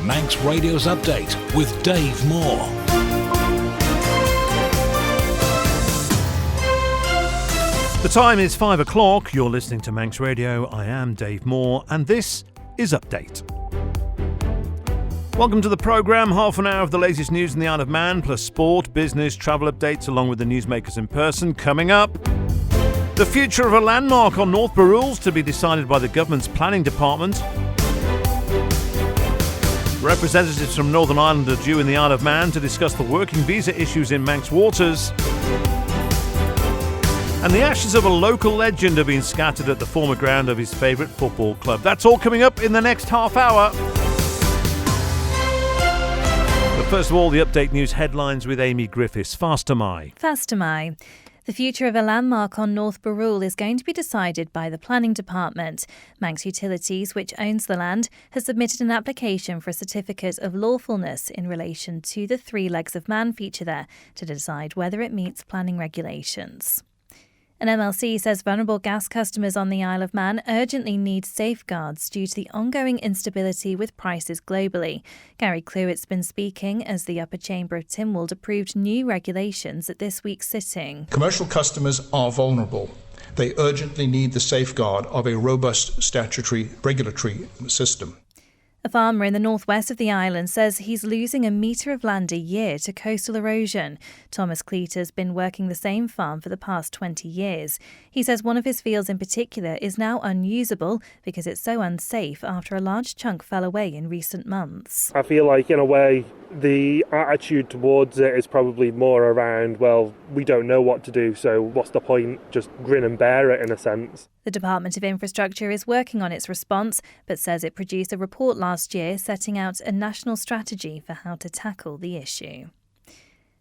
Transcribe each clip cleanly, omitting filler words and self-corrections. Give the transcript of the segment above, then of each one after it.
Manx Radio's Update with Dave Moore. The time is 5 o'clock. You're listening to Manx Radio. I am Dave Moore, and this is Update. Welcome to the programme. Half an hour of the latest news in the Isle of Man, plus sport, business, travel updates, along with the newsmakers in person. Coming up, the future of a landmark on North Barrule to be decided by the government's planning department. Representatives from Northern Ireland are due in the Isle of Man to discuss the working visa issues in Manx waters. And the ashes of a local legend are being scattered at the former ground of his favourite football club. That's all coming up in the next half hour. But first of all, the Update News headlines with Amy Griffiths. Faster my. The future of a landmark on North Barrule is going to be decided by the planning department. Manx Utilities, which owns the land, has submitted an application for a certificate of lawfulness in relation to the 3 legs of man feature there to decide whether it meets planning regulations. An MLC says vulnerable gas customers on the Isle of Man urgently need safeguards due to the ongoing instability with prices globally. Gary Clewett's been speaking as the Upper Chamber of Tynwald approved new regulations at this week's sitting. Commercial customers are vulnerable. They urgently need the safeguard of a robust statutory regulatory system. A farmer in the northwest of the island says he's losing a metre of land a year to coastal erosion. Thomas Cleater's been working the same farm for the past 20 years. He says one of his fields in particular is now unusable because it's so unsafe after a large chunk fell away in recent months. I feel like, in a way, the attitude towards it is probably more around, well, we don't know what to do, so what's the point? Just grin and bear it, in a sense. The Department of Infrastructure is working on its response, but says it produced a report last year setting out a national strategy for how to tackle the issue.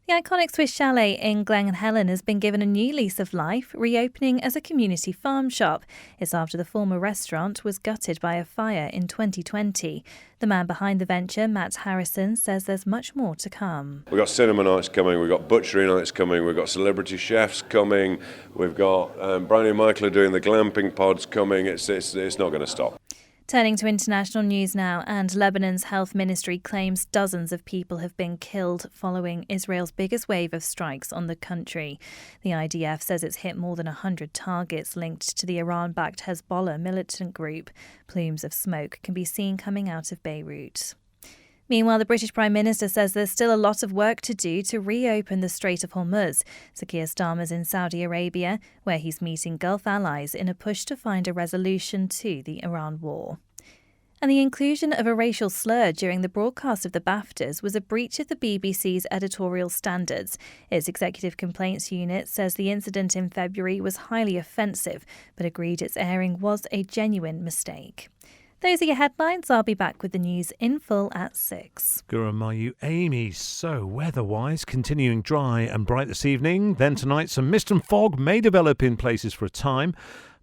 The iconic Swiss chalet in Glen Helen has been given a new lease of life, reopening as a community farm shop. It's after the former restaurant was gutted by a fire in 2020. The man behind the venture, Matt Harrison, says there's much more to come. We've got cinema nights coming, we've got butchery nights coming, we've got celebrity chefs coming, we've got Brownie and Michael are doing the glamping pods coming. It's not going to stop. Turning to international news now, and Lebanon's health ministry claims dozens of people have been killed following Israel's biggest wave of strikes on the country. The IDF says it's hit more than 100 targets linked to the Iran-backed Hezbollah militant group. Plumes of smoke can be seen coming out of Beirut. Meanwhile, the British Prime Minister says there's still a lot of work to do to reopen the Strait of Hormuz. Sir Keir Starmer's in Saudi Arabia, where he's meeting Gulf allies in a push to find a resolution to the Iran war. And the inclusion of a racial slur during the broadcast of the BAFTAs was a breach of the BBC's editorial standards. Its Executive Complaints Unit says the incident in February was highly offensive, but agreed its airing was a genuine mistake. Those are your headlines. I'll be back with the news in full at 6. Guramayu Amy. So, weather-wise, continuing dry and bright this evening. Then tonight, some mist and fog may develop in places for a time.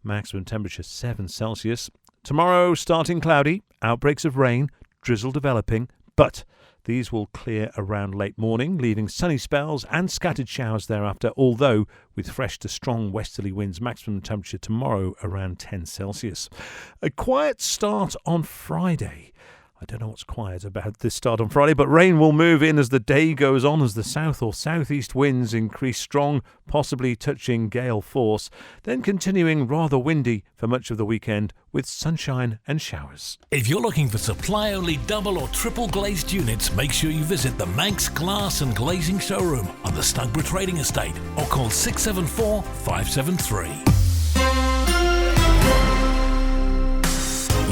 Maximum temperature 7 Celsius. Tomorrow, starting cloudy, outbreaks of rain, drizzle developing, but these will clear around late morning, leaving sunny spells and scattered showers thereafter, although with fresh to strong westerly winds. Maximum temperature tomorrow around 10 Celsius. A quiet start on Friday. I don't know what's quiet about this start on Friday, but rain will move in as the day goes on as the south or southeast winds increase strong, possibly touching gale force, then continuing rather windy for much of the weekend with sunshine and showers. If you're looking for supply-only double or triple glazed units, make sure you visit the Manx Glass and Glazing Showroom on the Snugborough Trading Estate or call 674 573.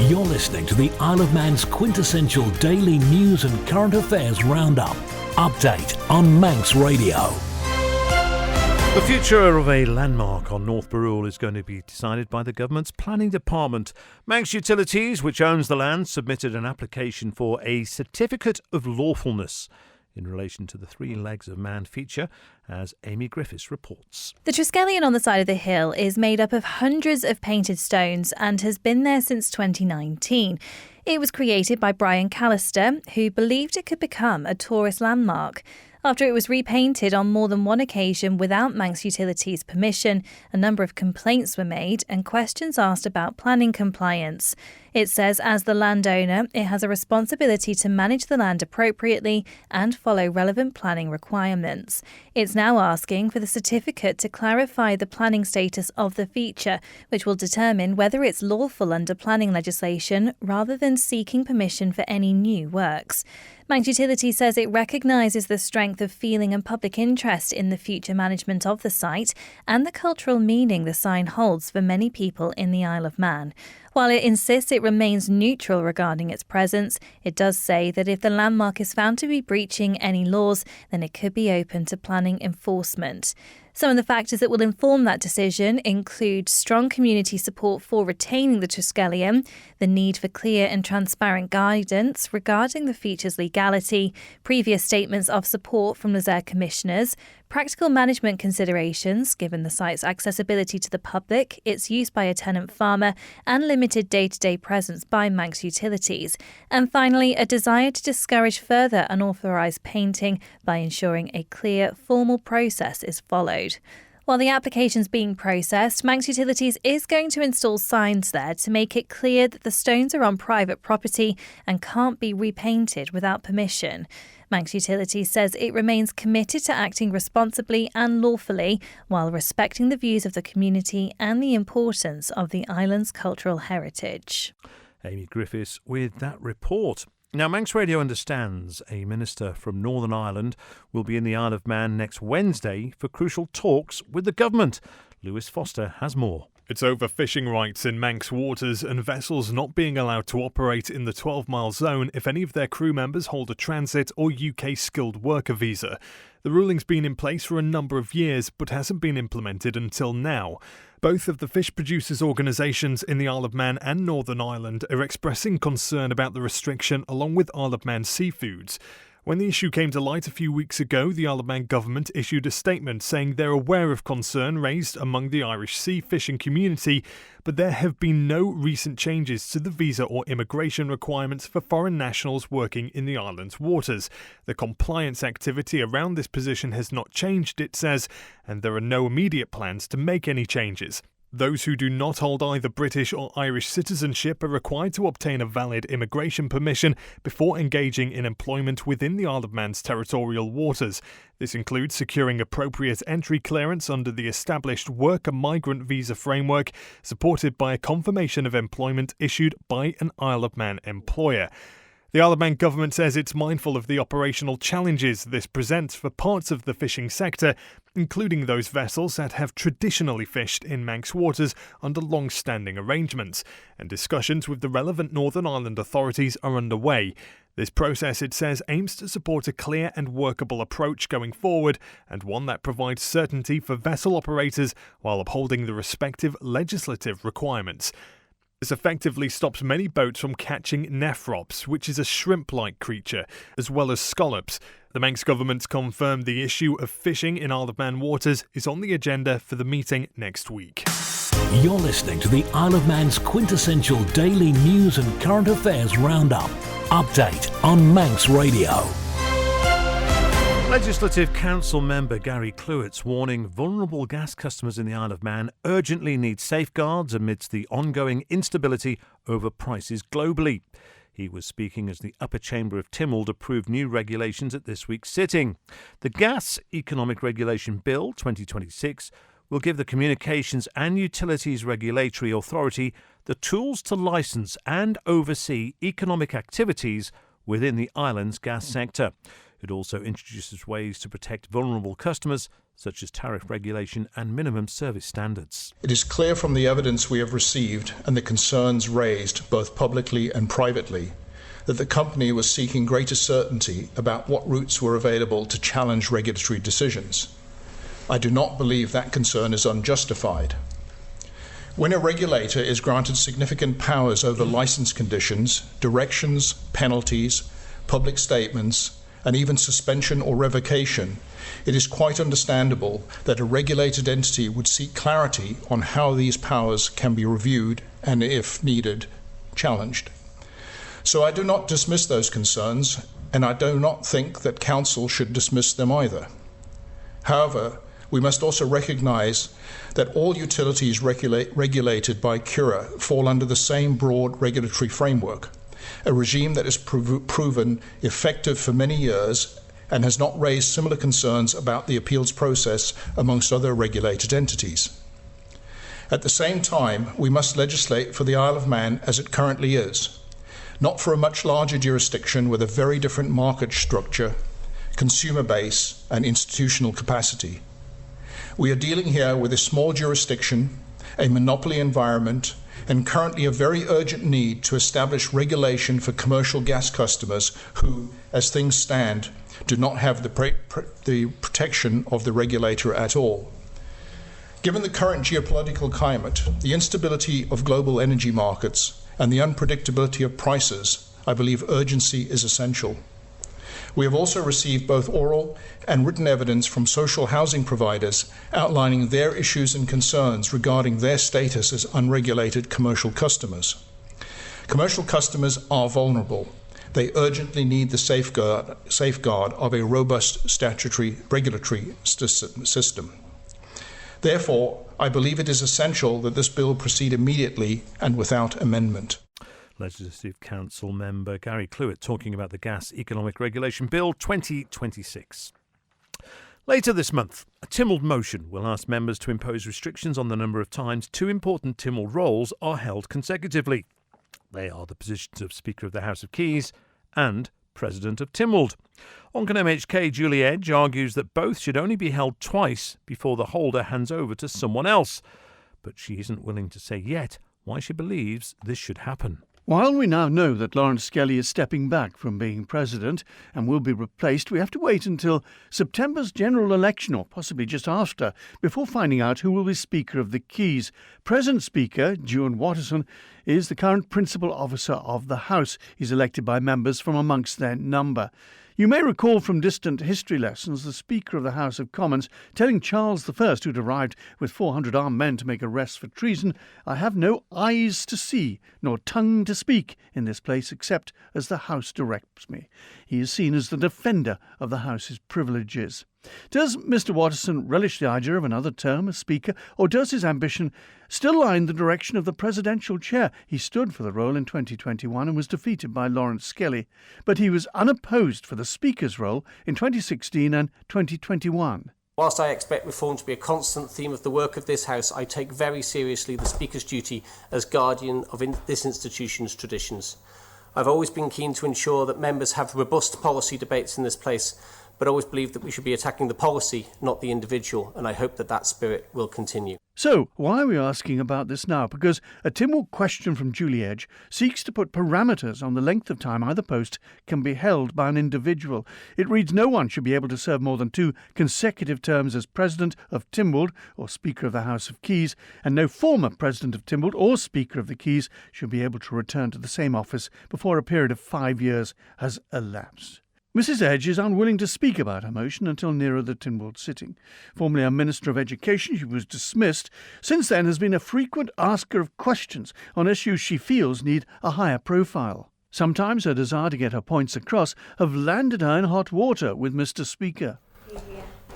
You're listening to the Isle of Man's quintessential daily news and current affairs roundup. Update on Manx Radio. The future of a landmark on North Barrule is going to be decided by the government's planning department. Manx Utilities, which owns the land, submitted an application for a certificate of lawfulness in relation to the 3 legs of man feature, as Amy Griffiths reports. The Triskelion on the side of the hill is made up of hundreds of painted stones and has been there since 2019. It was created by Brian Callister, who believed it could become a tourist landmark. After it was repainted on more than one occasion without Manx Utilities' permission, a number of complaints were made and questions asked about planning compliance. It says as the landowner, it has a responsibility to manage the land appropriately and follow relevant planning requirements. It's now asking for the certificate to clarify the planning status of the feature, which will determine whether it's lawful under planning legislation rather than seeking permission for any new works. Manx Utilities says it recognises the strength of feeling and public interest in the future management of the site and the cultural meaning the sign holds for many people in the Isle of Man. While it insists it remains neutral regarding its presence, it does say that if the landmark is found to be breaching any laws, then it could be open to planning enforcement. Some of the factors that will inform that decision include strong community support for retaining the Triskelion, the need for clear and transparent guidance regarding the feature's legality, previous statements of support from Lozère commissioners, practical management considerations given the site's accessibility to the public, its use by a tenant farmer, and limited day-to-day presence by Manx Utilities, and finally a desire to discourage further unauthorised painting by ensuring a clear, formal process is followed. While the application's being processed, Manx Utilities is going to install signs there to make it clear that the stones are on private property and can't be repainted without permission. Manx Utilities says it remains committed to acting responsibly and lawfully while respecting the views of the community and the importance of the island's cultural heritage. Amy Griffiths with that report. Now, Manx Radio understands a minister from Northern Ireland will be in the Isle of Man next Wednesday for crucial talks with the government. Lewis Foster has more. It's over fishing rights in Manx waters and vessels not being allowed to operate in the 12-mile zone if any of their crew members hold a transit or UK skilled worker visa. The ruling's been in place for a number of years but hasn't been implemented until now. Both of the fish producers' organisations in the Isle of Man and Northern Ireland are expressing concern about the restriction along with Isle of Man seafoods. When the issue came to light a few weeks ago, the Isle of Man government issued a statement saying they're aware of concern raised among the Irish sea fishing community, but there have been no recent changes to the visa or immigration requirements for foreign nationals working in the island's waters. The compliance activity around this position has not changed, it says, and there are no immediate plans to make any changes. Those who do not hold either British or Irish citizenship are required to obtain a valid immigration permission before engaging in employment within the Isle of Man's territorial waters. This includes securing appropriate entry clearance under the established worker migrant visa framework, supported by a confirmation of employment issued by an Isle of Man employer. The Isle of Man government says it's mindful of the operational challenges this presents for parts of the fishing sector, including those vessels that have traditionally fished in Manx waters under long-standing arrangements, and discussions with the relevant Northern Ireland authorities are underway. This process, it says, aims to support a clear and workable approach going forward, and one that provides certainty for vessel operators while upholding the respective legislative requirements. This effectively stops many boats from catching nephrops, which is a shrimp-like creature, as well as scallops. The Manx government confirmed the issue of fishing in Isle of Man waters is on the agenda for the meeting next week. You're listening to the Isle of Man's quintessential daily news and current affairs roundup. Update on Manx Radio. Legislative Council member Gary Clewett's warning vulnerable gas customers in the Isle of Man urgently need safeguards amidst the ongoing instability over prices globally. He was speaking as the upper chamber of Tynwald approved new regulations at this week's sitting. The Gas Economic Regulation Bill 2026 will give the Communications and Utilities Regulatory Authority the tools to licence and oversee economic activities within the island's gas sector. It also introduces ways to protect vulnerable customers, such as tariff regulation and minimum service standards. It is clear from the evidence we have received and the concerns raised both publicly and privately that the company was seeking greater certainty about what routes were available to challenge regulatory decisions. I do not believe that concern is unjustified. When a regulator is granted significant powers over licence conditions, directions, penalties, public statements, and even suspension or revocation, it is quite understandable that a regulated entity would seek clarity on how these powers can be reviewed and, if needed, challenged. So I do not dismiss those concerns, and I do not think that Council should dismiss them either. However, we must also recognise that all utilities regulated by CURA fall under the same broad regulatory framework, a regime that has proven effective for many years and has not raised similar concerns about the appeals process amongst other regulated entities. At the same time, we must legislate for the Isle of Man as it currently is, not for a much larger jurisdiction with a very different market structure, consumer base, and institutional capacity. We are dealing here with a small jurisdiction, a monopoly environment, and currently a very urgent need to establish regulation for commercial gas customers who, as things stand, do not have the protection of the regulator at all. Given the current geopolitical climate, the instability of global energy markets, and the unpredictability of prices, I believe urgency is essential. We have also received both oral and written evidence from social housing providers outlining their issues and concerns regarding their status as unregulated commercial customers. Commercial customers are vulnerable. They urgently need the safeguard of a robust statutory regulatory system. Therefore, I believe it is essential that this bill proceed immediately and without amendment. Legislative Council member Gary Clewett talking about the Gas Economic Regulation Bill 2026. Later this month, a Tynwald motion will ask members to impose restrictions on the number of times two important Tynwald roles are held consecutively. They are the positions of Speaker of the House of Keys and President of Tynwald. Oncan MHK Julie Edge argues that both should only be held twice before the holder hands over to someone else. But she isn't willing to say yet why she believes this should happen. While we now know that Lawrence Skelly is stepping back from being president and will be replaced, we have to wait until September's general election, or possibly just after, before finding out who will be Speaker of the Keys. Present Speaker, Ewan Watterson, is the current principal officer of the House. He's elected by members from amongst their number. You may recall from distant history lessons the Speaker of the House of Commons telling Charles I, who'd arrived with 400 armed men to make arrests for treason, "I have no eyes to see, nor tongue to speak in this place except as the House directs me." He is seen as the defender of the House's privileges. Does Mr Watterson relish the idea of another term as Speaker, or does his ambition still lie in the direction of the presidential chair? He stood for the role in 2021 and was defeated by Lawrence Skelly, but he was unopposed for the Speaker's role in 2016 and 2021. Whilst I expect reform to be a constant theme of the work of this House, I take very seriously the Speaker's duty as guardian of this institution's traditions. I've always been keen to ensure that members have robust policy debates in this place, but always believe that we should be attacking the policy, not the individual, and I hope that that spirit will continue. So, why are we asking about this now? Because a Tynwald question from Julie Edge seeks to put parameters on the length of time either post can be held by an individual. It reads no one should be able to serve more than 2 consecutive terms as President of Tynwald or Speaker of the House of Keys, and no former President of Tynwald or Speaker of the Keys should be able to return to the same office before a period of 5 years has elapsed. Mrs Edge is unwilling to speak about her motion until nearer the Tynwald sitting. Formerly a Minister of Education, she was dismissed. Since then has been a frequent asker of questions on issues she feels need a higher profile. Sometimes her desire to get her points across have landed her in hot water with Mr Speaker.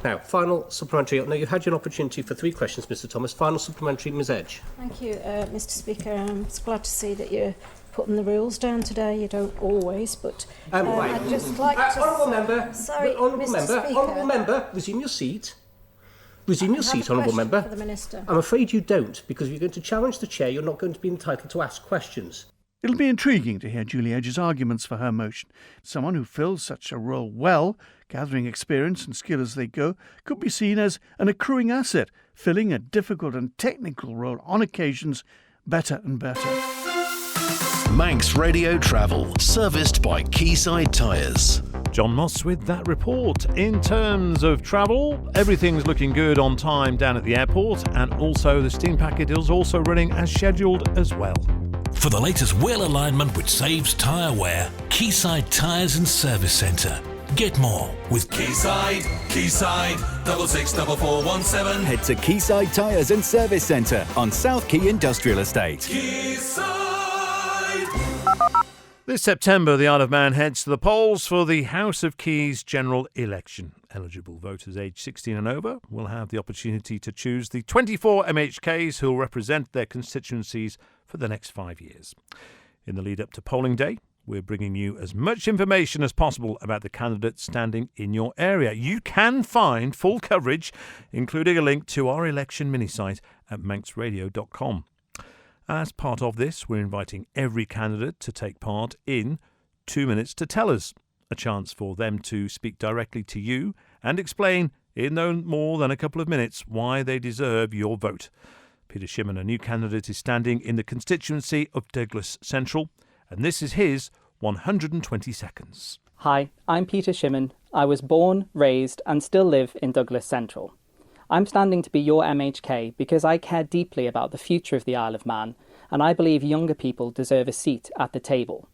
Now, final supplementary. Now, you've had your opportunity for 3 questions, Mr Thomas. Final supplementary, Ms Edge. Thank you, Mr Speaker. I'm glad to see that you're putting the rules down today. You don't always, but I'd just like to... Honourable Member, sorry, Honourable Mr. Member, Speaker. Honourable Member, resume your seat. Resume your seat, Honourable Member. For the Minister. I'm afraid you don't, because if you're going to challenge the chair, you're not going to be entitled to ask questions. It'll be intriguing to hear Julie Edge's arguments for her motion. Someone who fills such a role well, gathering experience and skill as they go, could be seen as an accruing asset, filling a difficult and technical role on occasions better and better. Manx Radio Travel, serviced by Quayside Tyres. John Moss with that report. In terms of travel, everything's looking good on time down at the airport, and also the steam packet is also running as scheduled as well. For the latest wheel alignment which saves tyre wear, Quayside Tyres and Service Centre. Get more with Quayside 664417. Head to Quayside Tyres and Service Centre on South Quay Industrial Estate. Quayside. This September, the Isle of Man heads to the polls for the House of Keys general election. Eligible voters aged 16 and over will have the opportunity to choose the 24 MHKs who will represent their constituencies for the next 5 years. In the lead up to polling day, we're bringing you as much information as possible about the candidates standing in your area. You can find full coverage, including a link to our election mini-site at manxradio.com. As part of this, we're inviting every candidate to take part in 2 Minutes to Tell Us, a chance for them to speak directly to you and explain in no more than a couple of minutes why they deserve your vote. Peter Shimon, a new candidate, is standing in the constituency of Douglas Central, and this is his 120 seconds. Hi, I'm Peter Shimon. I was born, raised and still live in Douglas Central. I'm standing to be your MHK because I care deeply about the future of the Isle of Man, and I believe younger people deserve a seat at the table.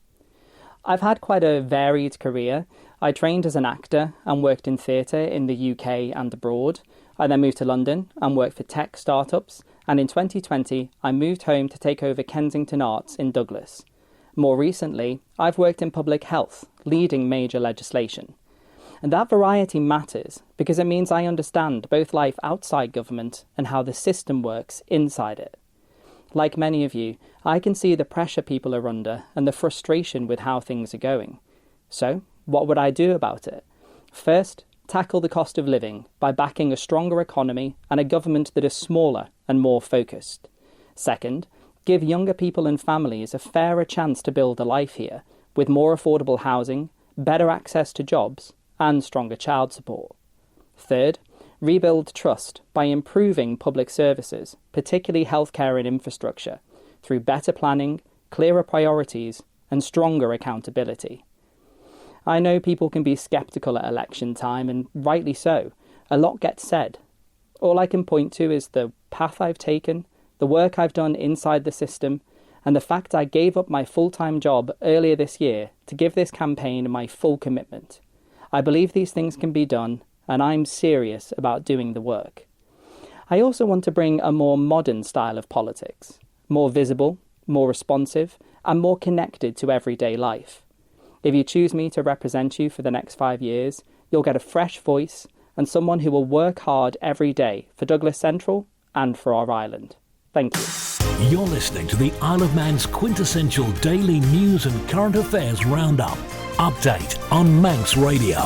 I've had quite a varied career. I trained as an actor and worked in theatre in the UK and abroad. I then moved to London and worked for tech startups, and in 2020 I moved home to take over Kensington Arts in Douglas. More recently, I've worked in public health, leading major legislation. And that variety matters because it means I understand both life outside government and how the system works inside it. Like many of you, I can see the pressure people are under and the frustration with how things are going. So, what would I do about it? First, tackle the cost of living by backing a stronger economy and a government that is smaller and more focused. Second, give younger people and families a fairer chance to build a life here, with more affordable housing, better access to jobs, and stronger child support. Third, rebuild trust by improving public services, particularly healthcare and infrastructure, through better planning, clearer priorities, and stronger accountability. I know people can be sceptical at election time, and rightly so. A lot gets said. All I can point to is the path I've taken, the work I've done inside the system, and the fact I gave up my full-time job earlier this year to give this campaign my full commitment. I believe these things can be done, and I'm serious about doing the work. I also want to bring a more modern style of politics, more visible, more responsive, and more connected to everyday life. If you choose me to represent you for the next 5 years, you'll get a fresh voice and someone who will work hard every day for Douglas Central and for our island. Thank you. You're listening to the Isle of Man's quintessential daily news and current affairs roundup. Update on Manx Radio.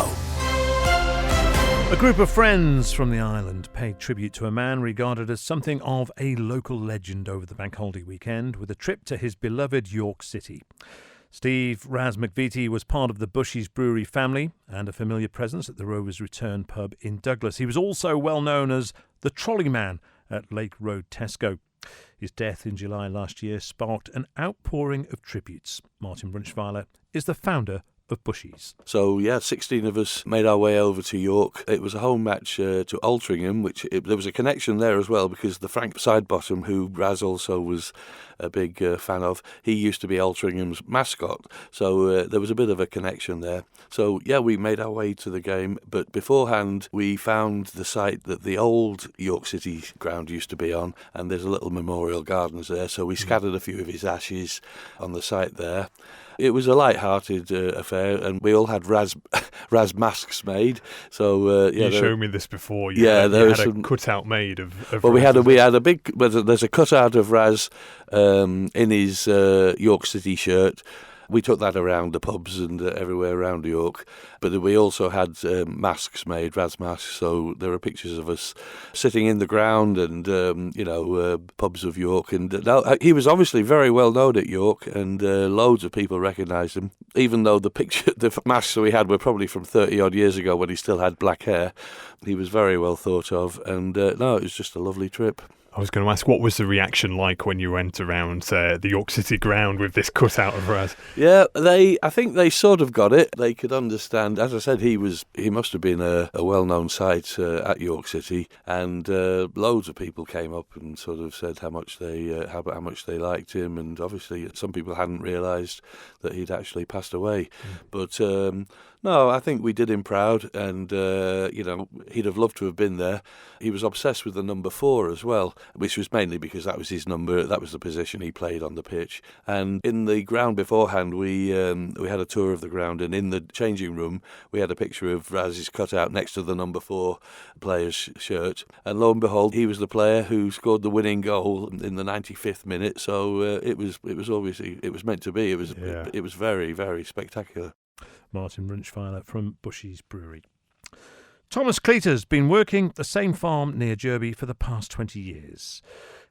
A group of friends from the island paid tribute to a man regarded as something of a local legend over the bank holiday weekend with a trip to his beloved York City. Steve Raz McVitie was part of the Bushies Brewery family and a familiar presence at the Rovers Return pub in Douglas. He was also well known as the Trolley Man at Lake Road Tesco. His death in July last year sparked an outpouring of tributes. Martin Brunchweiler is the founder of Bushies. So, 16 of us made our way over to York. It was a home match to Altrincham, there was a connection there as well because the Frank Sidebottom, who Raz also was a big fan of, he used to be Altrincham's mascot. So there was a bit of a connection there. So, we made our way to the game, but beforehand we found the site that the old York City ground used to be on, and there's a little memorial gardens there, so we scattered a few of his ashes on the site there. It was a light-hearted affair, and we all had Raz masks made. So you showed me this before. There was a cutout made of. Well, Raz. we had a big. There's a cutout of Raz in his York City shirt. We took that around the pubs and everywhere around York. But we also had masks made, Raz masks, so there are pictures of us sitting in the ground and, pubs of York. And he was obviously very well known at York, and loads of people recognised him, even though the masks we had were probably from 30-odd years ago when he still had black hair. He was very well thought of, and it was just a lovely trip. I was going to ask, what was the reaction like when you went around the York City ground with this cutout of Raz? Yeah, I think they sort of got it. They could understand. As I said, he must have been a well-known sight at York City, and loads of people came up and sort of said how much they liked him, and obviously some people hadn't realised that he'd actually passed away. But no, I think we did him proud, and he'd have loved to have been there. He was obsessed with the number 4 as well, which was mainly because that was his number, that was the position he played on the pitch. And in the ground beforehand, we had a tour of the ground, and in the changing room, we had a picture of Raz's cutout next to the number 4 player's shirt. And lo and behold, he was the player who scored the winning goal in the 95th minute. So it was obviously, it was meant to be. It was very, very spectacular. Martin Runchweiler from Bushy's Brewery. Thomas Cleater's been working the same farm near Derby for the past 20 years.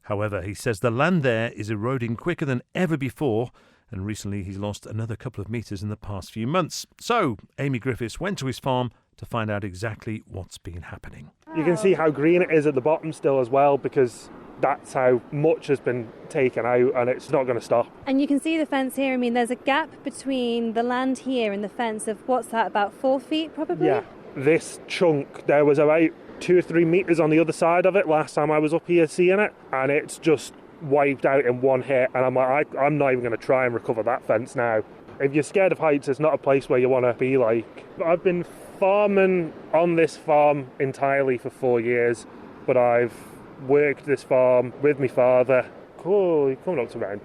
However, he says the land there is eroding quicker than ever before, and recently he's lost another couple of metres in the past few months. So, Amy Griffiths went to his farm to find out exactly what's been happening. You can see how green it is at the bottom still as well, because that's how much has been taken out, and it's not going to stop. And you can see the fence here. I mean, there's a gap between the land here and the fence of, what's that, about 4 feet probably? Yeah, this chunk, there was about 2 or 3 metres on the other side of it last time I was up here seeing it, and it's just wiped out in one hit, and I'm like, I'm not even going to try and recover that fence now. If you're scared of heights, it's not a place where you want to be like. I've been farming on this farm entirely for 4 years, but I've worked this farm with my father, coming up to around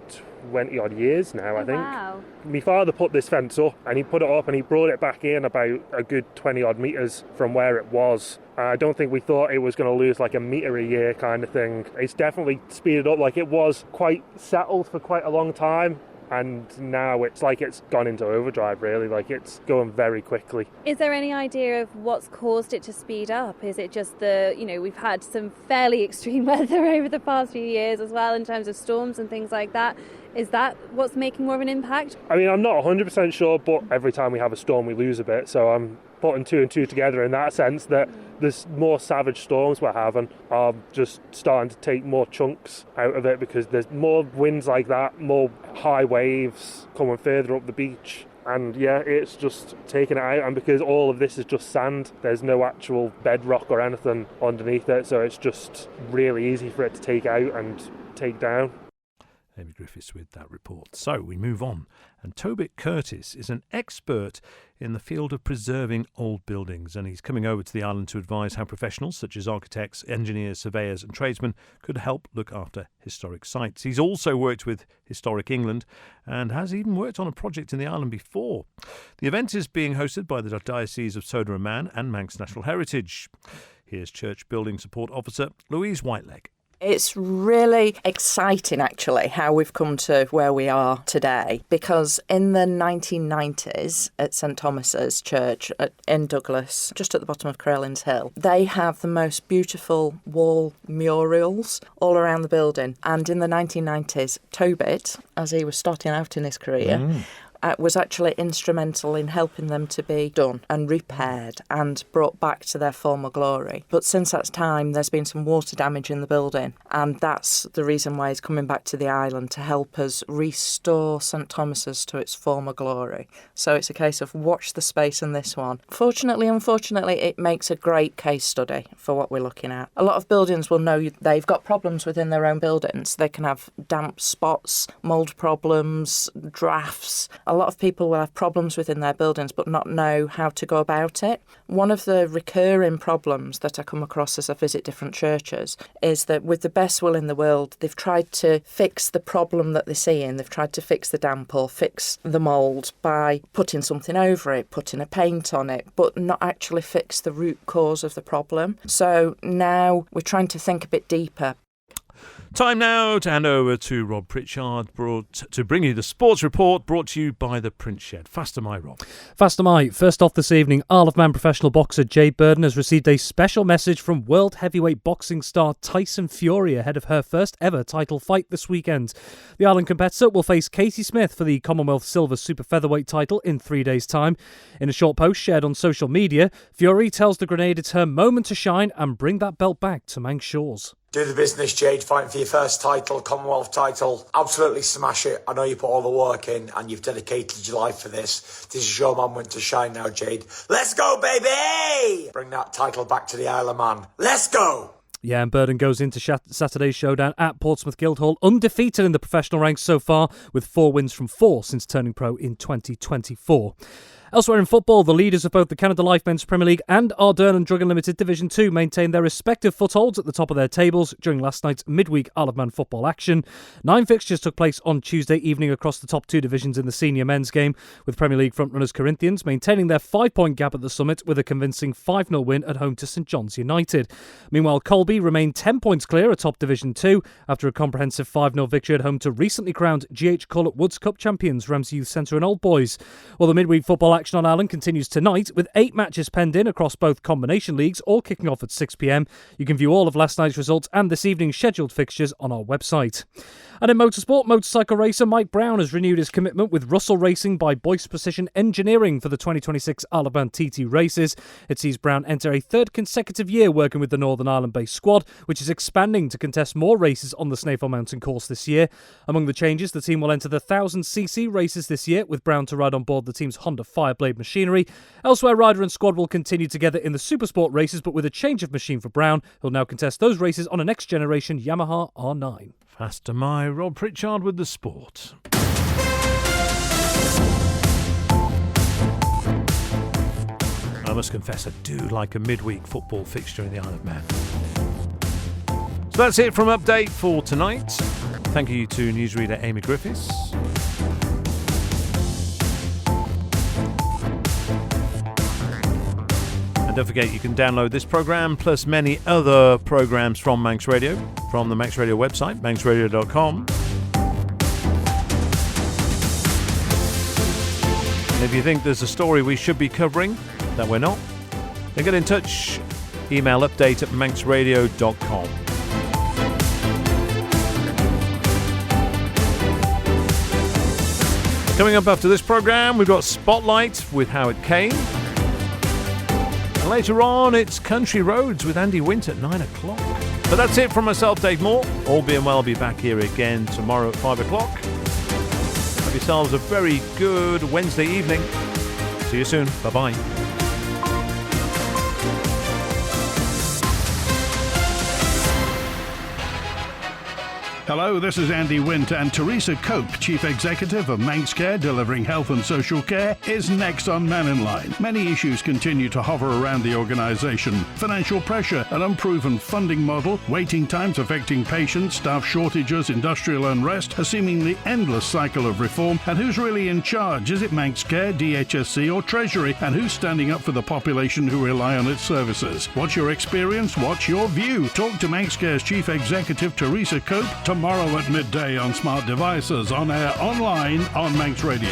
20 odd years now, I think. Wow. My father put this fence up, and he put it up and he brought it back in about a good 20 odd metres from where it was. I don't think we thought it was going to lose like a metre a year kind of thing. It's definitely speeded up. Like, it was quite settled for quite a long time, and now it's like it's gone into overdrive, really. Like, it's going very quickly. Is there any idea of what's caused it to speed up? Is it just we've had some fairly extreme weather over the past few years as well, in terms of storms and things like that? Is that what's making more of an impact? I mean, I'm not 100% sure, but every time we have a storm, we lose a bit. So I'm putting 2 and 2 together in that sense, that there's more savage storms we're having are just starting to take more chunks out of it, because there's more winds like that, more high waves coming further up the beach. And yeah, it's just taking it out, and because all of this is just sand, there's no actual bedrock or anything underneath it, so it's just really easy for it to take out and take down. Amy Griffiths with that report. So we move on. And Tobit Curtis is an expert in the field of preserving old buildings, and he's coming over to the island to advise how professionals such as architects, engineers, surveyors and tradesmen could help look after historic sites. He's also worked with Historic England and has even worked on a project in the island before. The event is being hosted by the Diocese of Soda and Man and Manx Natural Heritage. Here's Church Building Support Officer Louise Whiteleg. It's really exciting, actually, how we've come to where we are today, because in the 1990s at St Thomas's Church in Douglas, just at the bottom of Crellins Hill, they have the most beautiful wall murals all around the building. And in the 1990s, Tobit, as he was starting out in his career, was actually instrumental in helping them to be done and repaired and brought back to their former glory. But since that time, there's been some water damage in the building, and that's the reason why he's coming back to the island, to help us restore St Thomas's to its former glory. So it's a case of watch the space in this one. Unfortunately, it makes a great case study for what we're looking at. A lot of buildings will know they've got problems within their own buildings. They can have damp spots, mould problems, drafts. A lot of people will have problems within their buildings but not know how to go about it. One of the recurring problems that I come across as I visit different churches is that, with the best will in the world, they've tried to fix the problem that they're seeing. They've tried to fix the damp or fix the mould by putting something over it, putting a paint on it, but not actually fix the root cause of the problem. So now we're trying to think a bit deeper. Time now to hand over to Rob Pritchard to bring you the sports report, brought to you by the Print Shed. Faster, my Rob. Faster, my. First off this evening, Isle of Man professional boxer Jade Burden has received a special message from world heavyweight boxing star Tyson Fury ahead of her first ever title fight this weekend. The Island competitor will face Katie Smith for the Commonwealth Silver Super Featherweight title in 3 days' time. In a short post shared on social media, Fury tells the Grenade it's her moment to shine and bring that belt back to Manx shores. Do the business, Jade, fighting for your first title, Commonwealth title. Absolutely smash it. I know you put all the work in and you've dedicated your life for this. This is your moment to shine now, Jade. Let's go, baby! Bring that title back to the Isle of Man. Let's go! Yeah, and Burden goes into Saturday's showdown at Portsmouth Guildhall undefeated in the professional ranks so far, with 4 wins from 4 since turning pro in 2024. Elsewhere in football, the leaders of both the Canada Life Men's Premier League and Ardern and Drug Unlimited Division 2 maintained their respective footholds at the top of their tables during last night's midweek Isle of Man football action. 9 fixtures took place on Tuesday evening across the top 2 divisions in the senior men's game, with Premier League frontrunners Corinthians maintaining their 5-point gap at the summit with a convincing 5-0 win at home to St John's United. Meanwhile, Colby remained 10 points clear atop Division 2 after a comprehensive 5-0 victory at home to recently crowned GH Cullet Woods Cup champions Ramsey Youth Centre and Old Boys. Well, the midweek football action on Ireland continues tonight with 8 matches penned in across both combination leagues, all kicking off at 6 p.m. You can view all of last night's results and this evening's scheduled fixtures on our website. And in motorsport, motorcycle racer Mike Brown has renewed his commitment with Russell Racing by Boyce Precision Engineering for the 2026 Isle of Man TT races. It sees Brown enter a 3rd consecutive year working with the Northern Ireland-based squad, which is expanding to contest more races on the Snaefell Mountain course this year. Among the changes, the team will enter the 1000cc races this year, with Brown to ride on board the team's Honda Fireblade machinery. Elsewhere, rider and squad will continue together in the Supersport races, but with a change of machine for Brown, he'll now contest those races on a next-generation Yamaha R9. Faster my Rob Pritchard with the sport. I must confess, I do like a midweek football fixture in the Isle of Man. So that's it from Update for tonight. Thank you to newsreader Amy Griffiths. And don't forget, you can download this programme plus many other programmes from Manx Radio, from the Manx Radio website, manxradio.com. And if you think there's a story we should be covering that we're not, then get in touch. Email update@manxradio.com. Coming up after this programme, we've got Spotlight with How It Came. And later on, it's Country Roads with Andy Wint at 9 o'clock. But that's it from myself, Dave Moore. All being well, I'll be back here again tomorrow at 5 o'clock. Have yourselves a very good Wednesday evening. See you soon. Bye-bye. Hello, this is Andy Wint, and Teresa Cope, Chief Executive of Manx Care, delivering health and social care, is next on Man in Line. Many issues continue to hover around the organisation. Financial pressure, an unproven funding model, waiting times affecting patients, staff shortages, industrial unrest, a seemingly endless cycle of reform, and who's really in charge? Is it Manx Care, DHSC or Treasury? And who's standing up for the population who rely on its services? What's your experience? What's your view? Talk to Manx Care's Chief Executive, Teresa Cope, tomorrow at midday on smart devices, on air, online, on Manx Radio.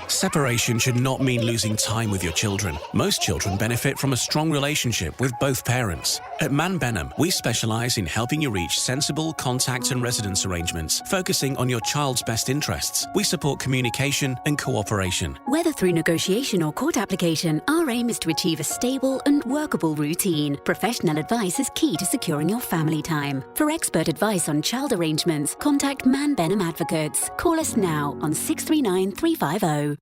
Separation should not mean losing time with your children. Most children benefit from a strong relationship with both parents. At Man Benham, we specialise in helping you reach sensible contact and residence arrangements, focusing on your child's best interests. We support communication and cooperation. Whether through negotiation or court application, our aim is to achieve a stable and workable routine. Professional advice is key to securing your family time. For expert advice on child arrangements, contact Man Benham Advocates. Call us now on 639 350.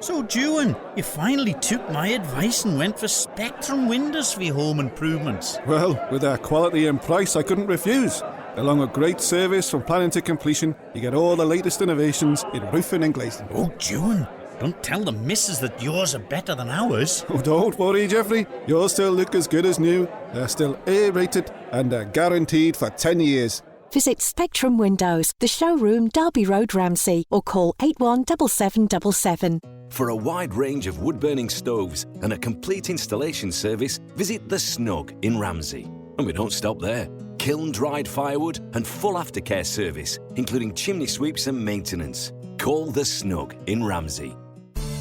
So, June, you finally took my advice and went for Spectrum Windows for your home improvements. Well, with their quality and price, I couldn't refuse. Along with great service from planning to completion, you get all the latest innovations in roofing and glazing. Oh, June, don't tell the missus that yours are better than ours. Oh, don't worry, Jeffrey. Yours still look as good as new. They're still A-rated and they're guaranteed for 10 years. Visit Spectrum Windows, the showroom, Derby Road, Ramsey, or call 817777. For a wide range of wood-burning stoves and a complete installation service, visit The Snug in Ramsey. And we don't stop there. Kiln-dried firewood and full aftercare service, including chimney sweeps and maintenance. Call The Snug in Ramsey.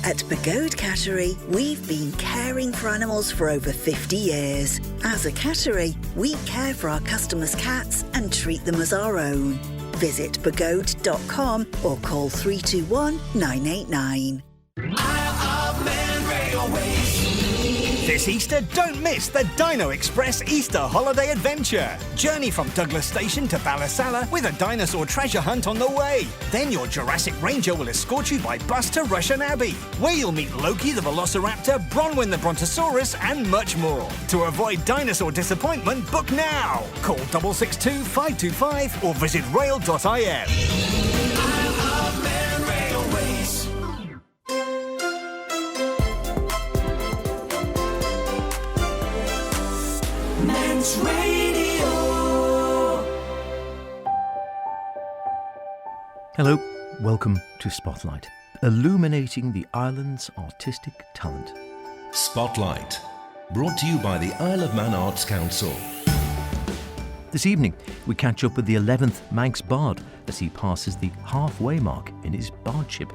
At Begode Cattery, we've been caring for animals for over 50 years. As a cattery, we care for our customers' cats and treat them as our own. Visit begode.com or call 321 989. This Easter, don't miss the Dino Express Easter Holiday Adventure. Journey from Douglas Station to Ballasalla with a dinosaur treasure hunt on the way. Then your Jurassic Ranger will escort you by bus to Rushen Abbey, where you'll meet Loki the Velociraptor, Bronwyn the Brontosaurus, and much more. To avoid dinosaur disappointment, book now. Call 662 525 or visit rail.im. Manx Radio. Hello, welcome to Spotlight, illuminating the island's artistic talent. Spotlight, brought to you by the Isle of Man Arts Council. This evening, we catch up with the 11th Manx Bard as he passes the halfway mark in his bardship.